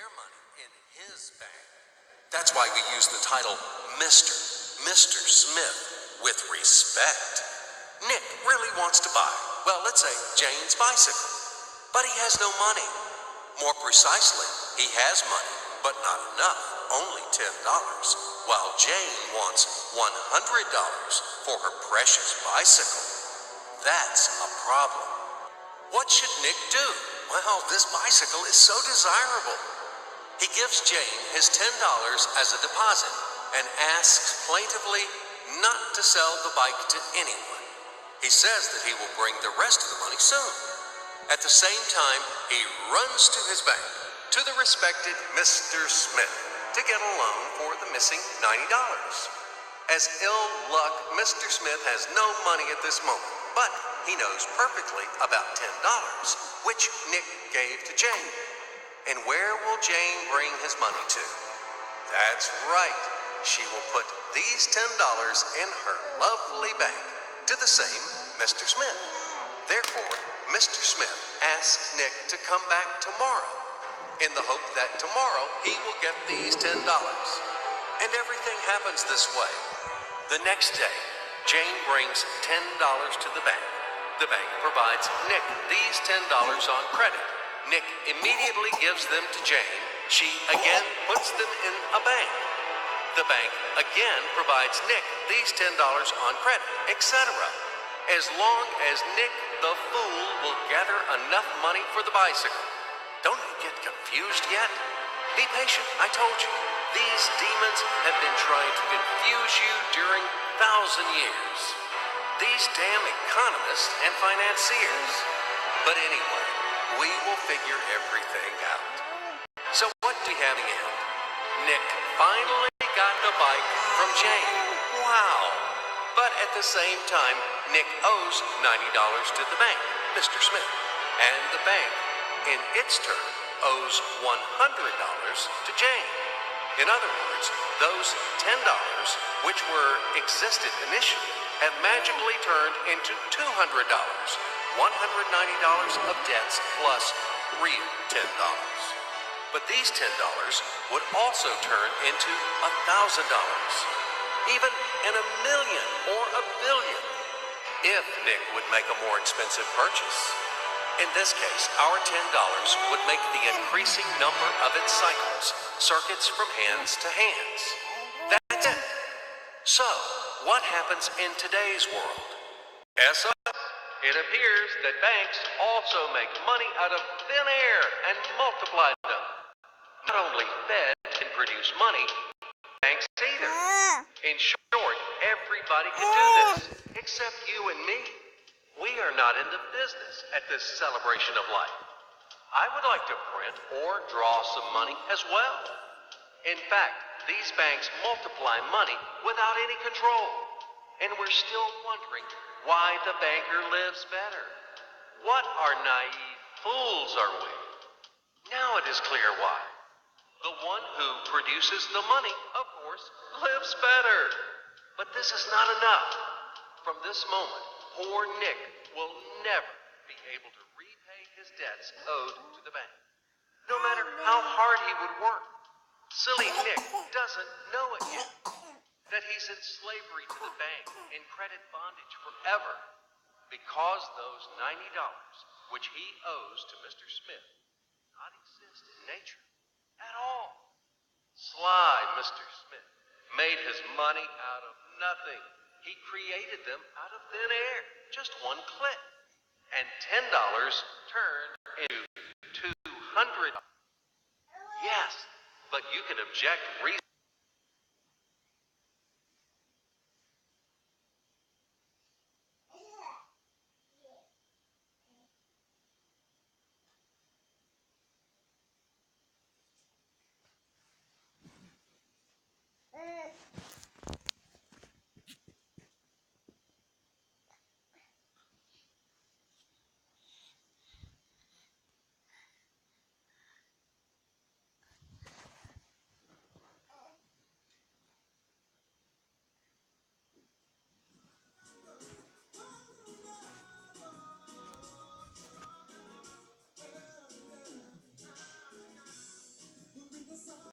their money in his bank. That's why we use the title Mr. Smith with respect. Nick really wants to buy, well, let's say Jane's bicycle, but he has no money. More precisely, he has money, but not enough, only $10, while Jane wants $100 for her precious bicycle. That's a problem. What should Nick do? Well, this bicycle is so desirable. He gives Jane his $10 as a deposit and asks plaintively not to sell the bike to anyone. He says that he will bring the rest of the money soon. At the same time, he runs to his bank, to the respected Mr. Smith, to get a loan for the missing $90. As ill luck, Mr. Smith has no money at this moment, but he knows perfectly about $10, which Nick gave to Jane. And where will Jane bring his money to? That's right. She will put these $10 in her lovely bank to the same Mr. Smith. Therefore, Mr. Smith asks Nick to come back tomorrow in the hope that tomorrow he will get these $10. And everything happens this way. The next day, Jane brings $10 to the bank. The bank provides Nick these $10 on credit. Nick immediately gives them to Jane. She again puts them in a bank. The bank again provides Nick these $10 on credit, etc. As long as Nick the fool will gather enough money for the bicycle. Don't you get confused yet? Be patient, I told you. These demons have been trying to confuse you during 1,000 years. These damn economists and financiers. But anyway, we will figure everything out. So what do we have in the end? Nick finally got the bike from Jane. Wow. But at the same time, Nick owes $90 to the bank, Mr. Smith. And the bank, in its turn, owes $100 to Jane. In other words, those $10, which existed initially, have magically turned into $200, $190 of debts plus real $10. But these $10 would also turn into $1,000, even in a million or a billion, if Nick would make a more expensive purchase. In this case, our $10 would make the increasing number of its cycles, circuits from hands to hands. That's it. So, what happens in today's world? Yes, it appears that banks also make money out of thin air and multiply them. Not only Fed can produce money, banks either. In short, everybody can do this, except you and me. We are not in the business at this celebration of life. I would like to print or draw some money as well. In fact, these banks multiply money without any control. And we're still wondering why the banker lives better. What are naive fools are we? Now it is clear why. The one who produces the money, of course, lives better. But this is not enough. From this moment, poor Nick will never be able to repay his debts owed to the bank, no matter how hard he would work. Silly Nick doesn't know it yet, that he's in slavery to the bank, in credit bondage forever, because those $90, which he owes to Mr. Smith, do not exist in nature at all. Sly Mr. Smith made his money out of nothing. He created them out of thin air, just one click. And $10 turned into $200. Yes, but you can object reasonably.